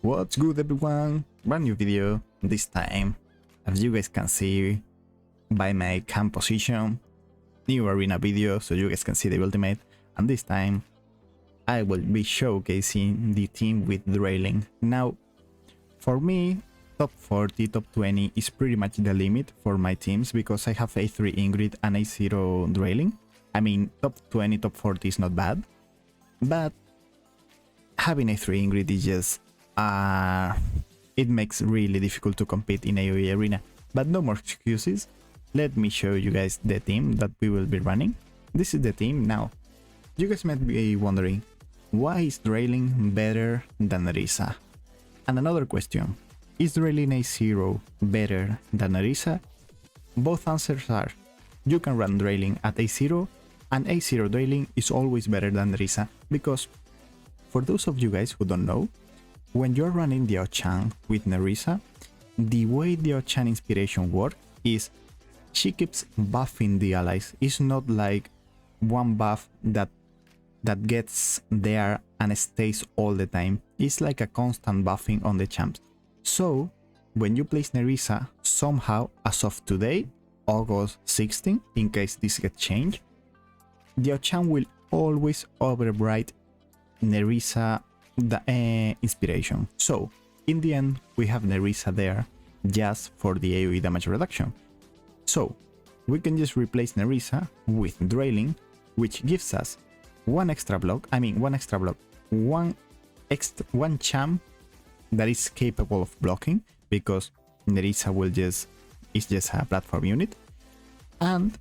What's good everyone? Brand new video, this time, as you guys can see by my cam position, new arena video so you guys can see the ultimate, and this time I will be showcasing the team with Draelyn. Now, for me, top 40, top 20 is pretty much the limit for my teams because I have A3 Ingrid and A0 Draelyn. I mean, top 20, top 40 is not bad, but having A3 Ingrid is just it makes really difficult to compete in AoE arena. But no more excuses, let me show you guys the team that we will be running. This is the team. Now, you guys might be wondering, why is Draelyn better than Nerissa? And another question, is Draelyn A0 better than Nerissa? Both answers are, you can run Draelyn at A0, and A0 Draelyn is always better than Nerissa, because for those of you guys who don't know, when you're running the Ochan with Nerissa, the way the Ochan inspiration works is she keeps buffing the allies. It's not like one buff that gets there and stays all the time. It's like a constant buffing on the champs. So when you place Nerissa, somehow as of today, August 16, in case this gets changed, the Ochan will always override Nerissa the inspiration. So in the end we have Nerissa there just for the AoE damage reduction. So we can just replace Nerissa with Draelyn, which gives us one champ that is capable of blocking, because Nerissa is just a platform unit. And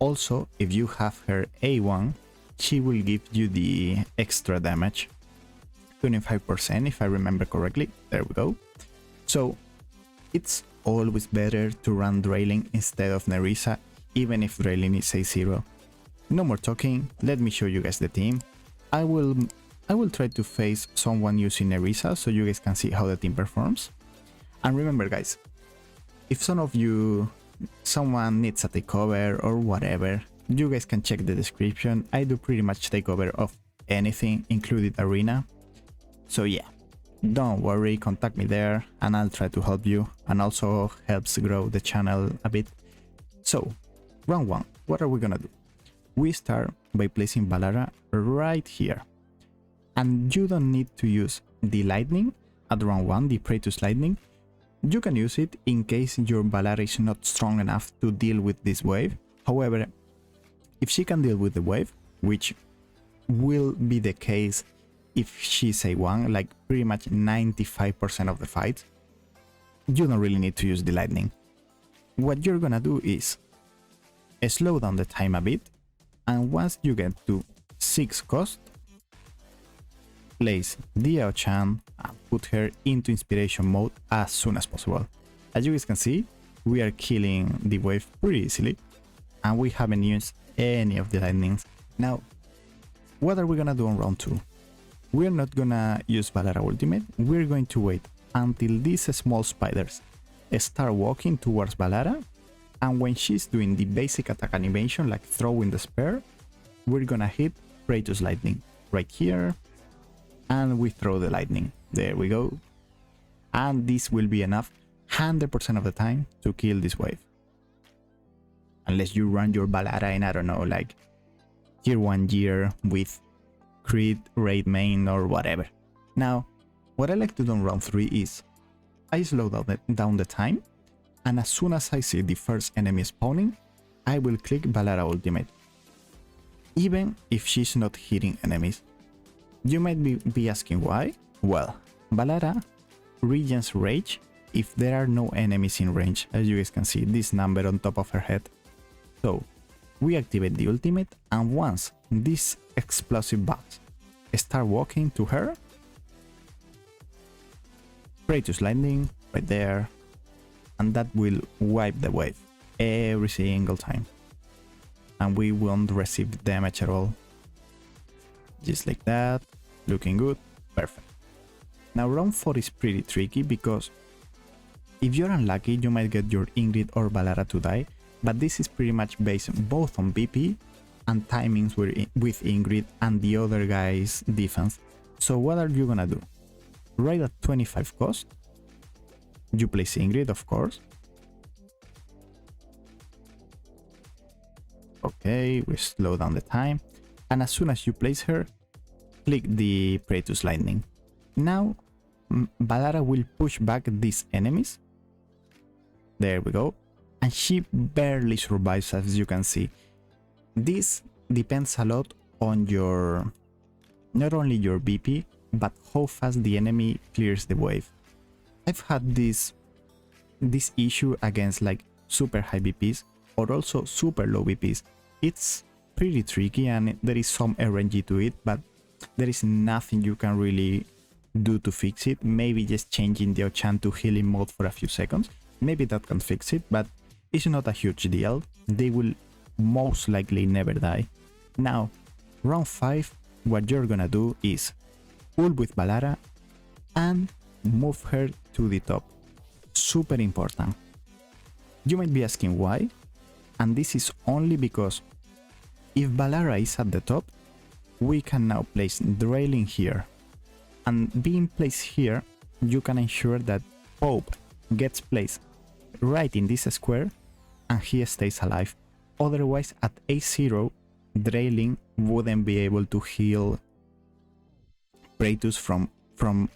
also, if you have her A1, she will give you the extra damage, 25% if I remember correctly. There we go. So it's always better to run Draelyn instead of Nerissa, even if Draelyn is A0. No more talking, let me show you guys the team. I will try to face someone using Nerissa so you guys can see how the team performs. And remember guys, if someone needs a takeover or whatever, you guys can check the description. I do pretty much takeover of anything, including arena. So yeah, don't worry, contact me there and I'll try to help you, and also helps grow the channel a bit. So round 1, what are we gonna do? We start by placing Valara right here, and you don't need to use the lightning at round 1, the Praetus lightning. You can use it in case your Valara is not strong enough to deal with this wave. However, if she can deal with the wave, which will be the case if she's A1, like pretty much 95% of the fights, you don't really need to use the lightning. What you're gonna do is slow down the time a bit, and once you get to 6 cost, place the Ochan and put her into inspiration mode as soon as possible. As you guys can see, we are killing the wave pretty easily, and we haven't used any of the lightnings. Now, what are we gonna do on round 2? We're not gonna use Valara ultimate, we're going to wait until these small spiders start walking towards Valara, and when she's doing the basic attack animation like throwing the spear, we're gonna hit Praetus lightning right here, and we throw the lightning. There we go. And this will be enough 100% of the time to kill this wave. Unless you run your Valara in, I don't know, like tier 1 gear with crit, raid main or whatever. Now, what I like to do on round 3 is I slow down the time, and as soon as I see the first enemy spawning, I will click Valara ultimate, even if she's not hitting enemies. You might be asking why? Well, Valara regens rage if there are no enemies in range, as you guys can see this number on top of her head. So we activate the ultimate, and once these explosive bugs start walking to her, Praetus lightning right there, and that will wipe the wave every single time, and we won't receive damage at all. Just like that, looking good, perfect. Now round 4 is pretty tricky, because if you're unlucky you might get your Ingrid or Valara to die, but this is pretty much based both on BP and timings with Ingrid and the other guy's defense. So what are you gonna do? right at 25 cost, you place Ingrid, of course. Okay, we slow down the time, and as soon as you place her, click the Praetus Lightning. Now, Valara will push back these enemies. There we go. And she barely survives, as you can see. This depends a lot on your, not only your BP, but how fast the enemy clears the wave. I've had this issue against like super high BPs or also super low BPs. It's pretty tricky and there is some RNG to it, but there is nothing you can really do to fix it. Maybe just changing the enchant to healing mode for a few seconds. Maybe that can fix it, but it's not a huge deal. They will most likely never die. Now, round 5, what you're gonna do is ult with Valara and move her to the top. Super important. You might be asking why, and this is only because if Valara is at the top, we can now place Draelyn here. And being placed here, you can ensure that Pope gets placed right in this square and he stays alive. Otherwise, at A0, Draelyn wouldn't be able to heal Praetus from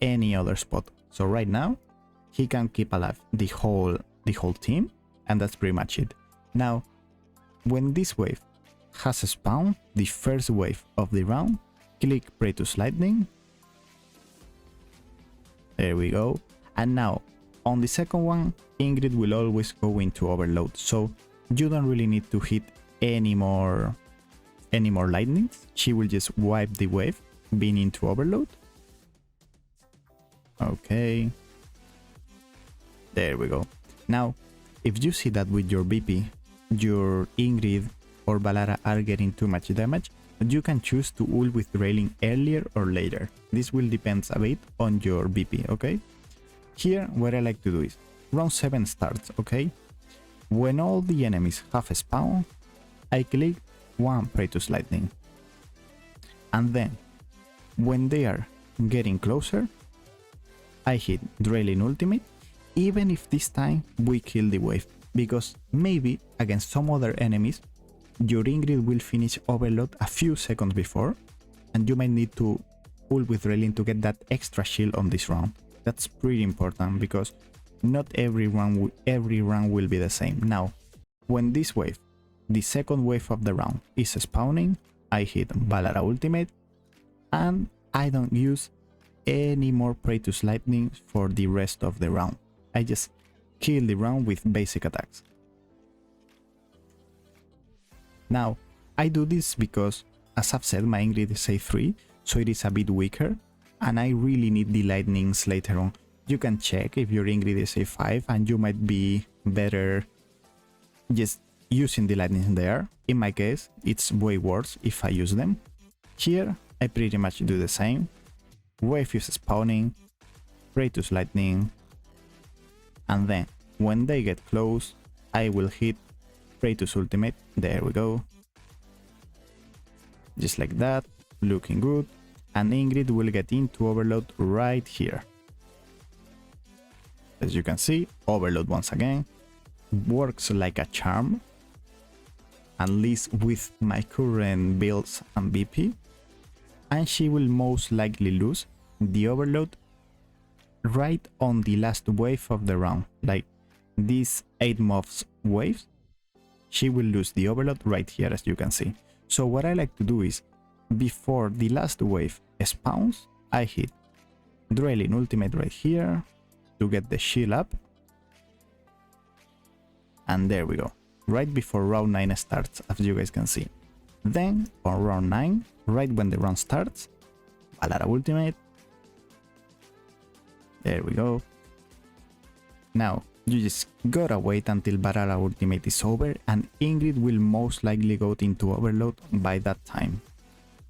any other spot. So right now, he can keep alive the whole team, and that's pretty much it. Now, when this wave has spawned, the first wave of the round, click Praetus Lightning. There we go. And now, on the second one, Ingrid will always go into overload, so you don't really need to hit any more lightnings. She will just wipe the wave, being into overload. Okay. There we go. Now, if you see that with your BP, your Ingrid or Valara are getting too much damage, you can choose to ult with Draelyn earlier or later. This will depend a bit on your BP, okay? Here, what I like to do is, round 7 starts, okay? When all the enemies have spawned, I click one Praetus Lightning. And then, when they are getting closer, I hit Draelyn ultimate, even if this time we kill the wave, because maybe against some other enemies, your Ingrid will finish overload a few seconds before, and you might need to ult with Draelyn to get that extra shield on this round. That's pretty important because not every round will be the same. Now, when this wave, the second wave of the round, is spawning, I hit Valara ultimate, and I don't use any more Praetus Lightning for the rest of the round. I just kill the round with basic attacks. Now, I do this because, as I've said, my Ingrid is A3, so it is a bit weaker, and I really need the lightnings later on. You can check if your Ingrid is A5 and you might be better just using the lightnings there. In my case, it's way worse if I use them. Here, I pretty much do the same. Wave is spawning, Praetus Lightning, and then when they get close, I will hit Praetus ultimate. There we go. Just like that, looking good. And Ingrid will get into overload right here. As you can see, overload once again. Works like a charm. At least with my current builds and BP. And she will most likely lose the overload right on the last wave of the round. Like these 8 mobs waves, she will lose the overload right here, as you can see. So what I like to do is, before the last wave spawns, I hit Draelyn ultimate right here to get the shield up. And there we go. Right before round 9 starts, as you guys can see. Then, on round 9, right when the round starts, Valara ultimate. There we go. Now, you just gotta wait until Valara ultimate is over, and Ingrid will most likely go into overload by that time.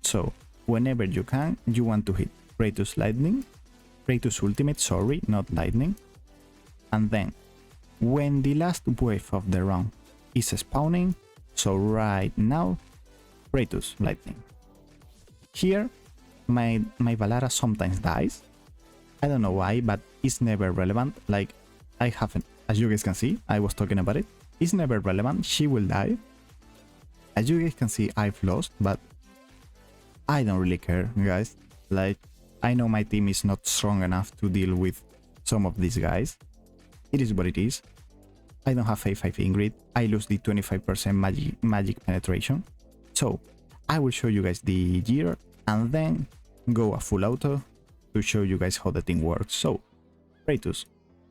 So, whenever you can, you want to hit Praetus Lightning, Praetus ultimate, sorry, not lightning. And then, when the last wave of the round is spawning, so right now, Praetus Lightning. Here, my Valara sometimes dies, I don't know why, but it's never relevant. Like, I haven't, as you guys can see, I was talking about it. It's never relevant. She will die. As you guys can see, I've lost, but I don't really care, guys. Like, I know my team is not strong enough to deal with some of these guys. It is what it is. I don't have A5 Ingrid. I lose the 25% magic penetration. So, I will show you guys the gear and then go a full auto to show you guys how the thing works. So, Kratos,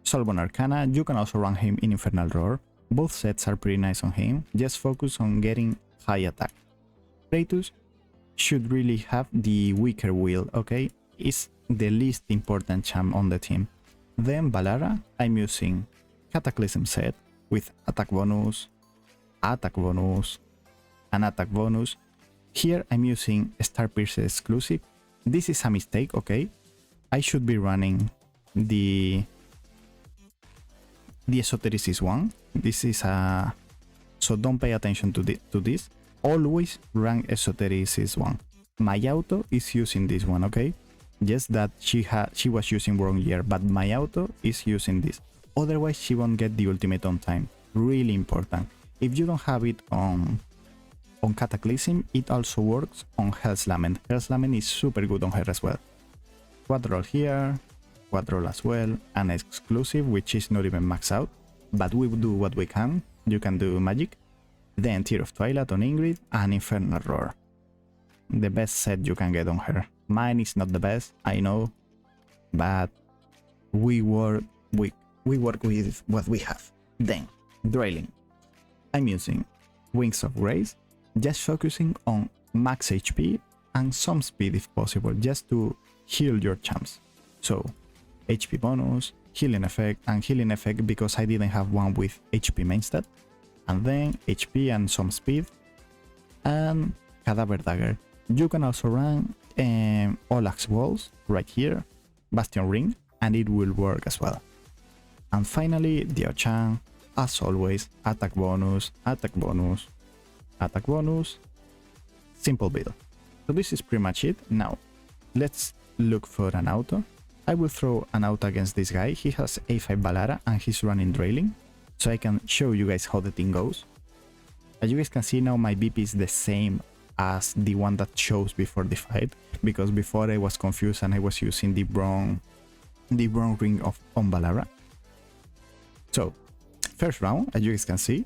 Soulborn Arcana, you can also run him in Infernal Roar. Both sets are pretty nice on him, just focus on getting high attack. Kratos should really have the weaker will, okay? It's the least important champ on the team. Then Valara, I'm using Cataclysm set with attack bonus, and attack bonus. Here I'm using Starpiercer exclusive. This is a mistake, okay? I should be running the Esotericist one. This is a... So don't pay attention to this. Always run Esotericist one. My auto is using this one, okay? Just that she was using wrong gear, but my auto is using this. Otherwise she won't get the ultimate on time. Really important. If you don't have it on Cataclysm, it also works on Hell's Lament. Hell's Lament is super good on her as well. Quad roll here, quad roll as well, and exclusive, which is not even maxed out, but we will do what we can. You can do magic. Then Tear of Twilight on Ingrid and Infernal Roar. The best set you can get on her. Mine is not the best, I know, but we work with what we have. Then Draelyn. I'm using Wings of Grace, just focusing on max HP and some speed if possible, just to heal your champs. So HP bonus, healing effect, and healing effect because I didn't have one with HP main stat, and then HP and some speed, and Cadaver Dagger. You can also run Olax Walls right here, Bastion Ring, and it will work as well. And finally, Dio-chan, as always, attack bonus, attack bonus, attack bonus, simple build. So this is pretty much it. Now, let's look for an auto. I will throw an auto against this guy. He has A5 Valara and he's running Draelyn, so I can show you guys how the thing goes. As you guys can see now, my BP is the same as the one that shows before the fight, because before I was confused and I was using the wrong ring on Valara. So, first round, as you guys can see,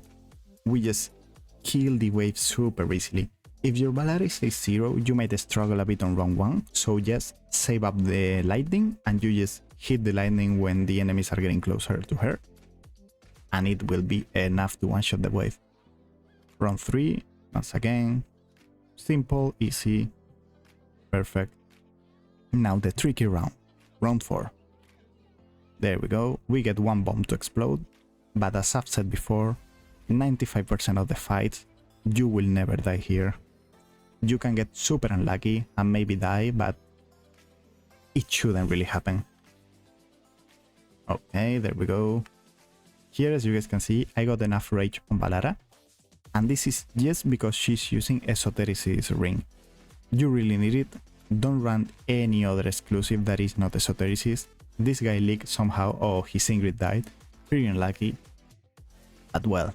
we just kill the wave super easily. If your Valara is a 0, you might struggle a bit on round 1, so just save up the lightning and you just hit the lightning when the enemies are getting closer to her, and it will be enough to one-shot the wave. Round 3, once again, simple, easy, perfect. Now the tricky round, round 4. There we go, we get one bomb to explode, but as I've said before, 95% of the fights, you will never die here. You can get super unlucky and maybe die, but it shouldn't really happen. Okay, there we go. Here, as you guys can see, I got enough rage on Valara, and this is just because she's using Esotericist ring. You really need it. Don't run any other exclusive that is not Esotericist. This guy leaked somehow. Oh, his Ingrid died. Pretty unlucky. But well,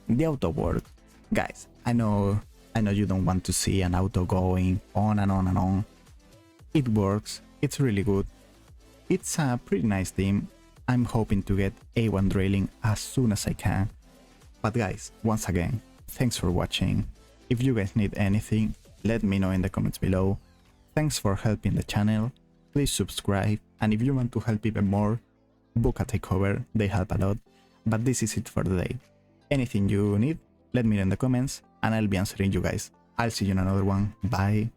the auto worked. Guys, I know you don't want to see an auto going on and on and on. It works. It's really good. It's a pretty nice team. I'm hoping to get A1 Draelyn as soon as I can. But guys, once again, thanks for watching. If you guys need anything, let me know in the comments below. Thanks for helping the channel. Please subscribe, and if you want to help even more, book a takeover, they help a lot. But this is it for the day. Anything you need, let me know in the comments, and I'll be answering you guys. I'll see you in another one. Bye.